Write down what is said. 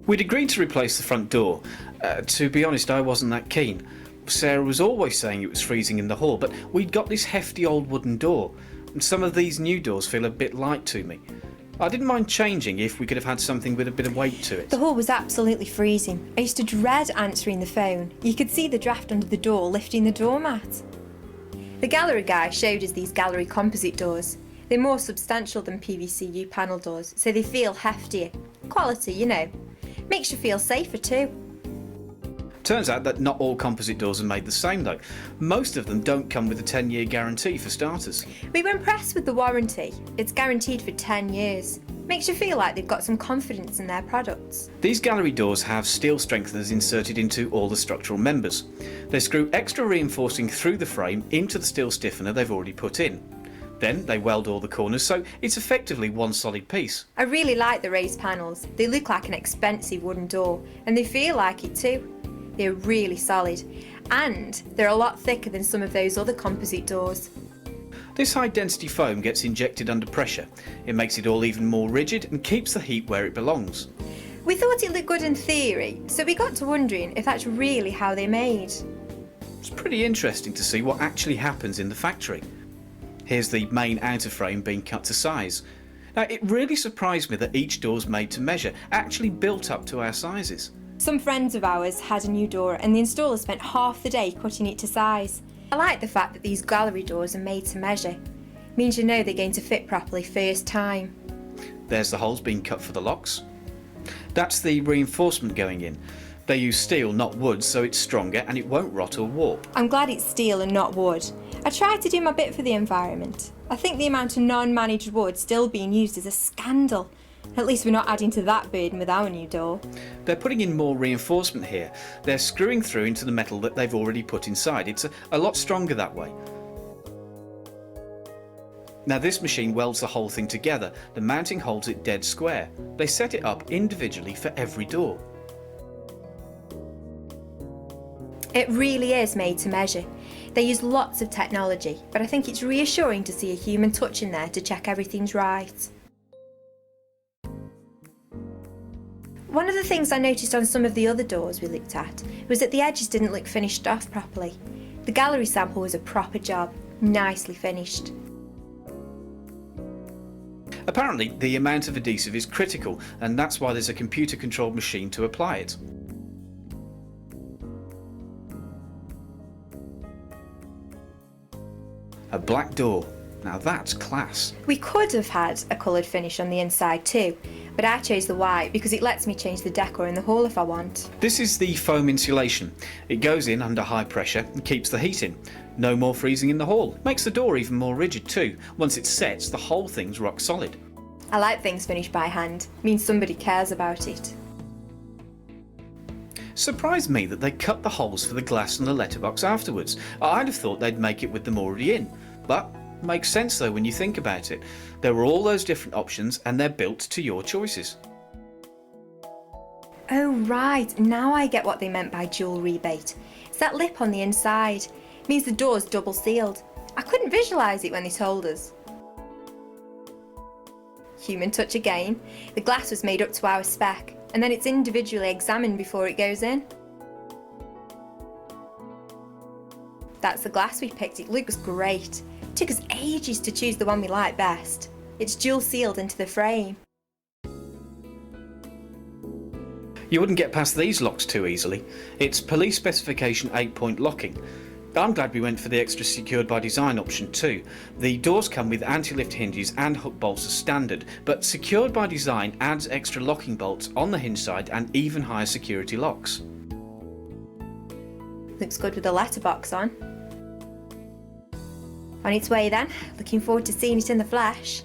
We'd agreed to replace the front door. To be honest, I wasn't that keen. Sarah was always saying it was freezing in the hall, but we'd got this hefty old wooden door, and some of these new doors feel a bit light to me. I didn't mind changing if we could have had something with a bit of weight to it. The hall was absolutely freezing. I used to dread answering the phone. You could see the draft under the door lifting the doormat. The gallery guy showed us these gallery composite doors. They're more substantial than PVC U-panel doors, so they feel heftier. Quality, you know. Makes you feel safer too. Turns out that not all composite doors are made the same though. Most of them don't come with a 10-year guarantee for starters. We were impressed with the warranty. It's guaranteed for 10 years. Makes you feel like they've got some confidence in their products. These gallery doors have steel strengtheners inserted into all the structural members. They screw extra reinforcing through the frame into the steel stiffener they've already put in. Then they weld all the corners, so it's effectively one solid piece. I really like the raised panels. They look like an expensive wooden door, and they feel like it too. They're really solid, and they're a lot thicker than some of those other composite doors. This high density foam gets injected under pressure. It makes it all even more rigid and keeps the heat where it belongs. We thought it looked good in theory, so we got to wondering if that's really how they're made. It's pretty interesting to see what actually happens in the factory. Here's the main outer frame being cut to size. Now, it really surprised me that each door's made to measure, actually built up to our sizes. Some friends of ours had a new door and the installer spent half the day cutting it to size. I like the fact that these gallery doors are made to measure. Means you know they're going to fit properly first time. There's the holes being cut for the locks. That's the reinforcement going in. They use steel, not wood, so it's stronger and it won't rot or warp. I'm glad it's steel and not wood. I tried to do my bit for the environment. I think the amount of non-managed wood still being used is a scandal. At least we're not adding to that burden with our new door. They're putting in more reinforcement here. They're screwing through into the metal that they've already put inside. It's a lot stronger that way. Now this machine welds the whole thing together. The mounting holds it dead square. They set it up individually for every door. It really is made to measure. They use lots of technology, but I think it's reassuring to see a human touch in there to check everything's right. One of the things I noticed on some of the other doors we looked at was that the edges didn't look finished off properly. The gallery sample was a proper job, nicely finished. Apparently the amount of adhesive is critical, and that's why there's a computer controlled machine to apply it. A black door. Now that's class. We could have had a coloured finish on the inside too, but I chose the white because it lets me change the decor in the hall if I want. This is the foam insulation. It goes in under high pressure and keeps the heat in. No more freezing in the hall. Makes the door even more rigid too. Once it sets, the whole thing's rock solid. I like things finished by hand. Means somebody cares about it. Surprised me that they cut the holes for the glass and the letterbox afterwards. I'd have thought they'd make it with them already in. But makes sense though when you think about it. There were all those different options and they're built to your choices. Oh right, now I get what they meant by dual rebate. It's that lip on the inside. It means the door's double sealed. I couldn't visualise it when they told us. Human touch again. The glass was made up to our spec and then it's individually examined before it goes in. That's the glass we picked. It looks great. It took us ages to choose the one we like best. It's dual sealed into the frame. You wouldn't get past these locks too easily. It's police specification 8-point locking. I'm glad we went for the extra secured by design option too. The doors come with anti-lift hinges and hook bolts as standard, but secured by design adds extra locking bolts on the hinge side and even higher security locks. Looks good with the letterbox on. On its way then, looking forward to seeing it in the flesh.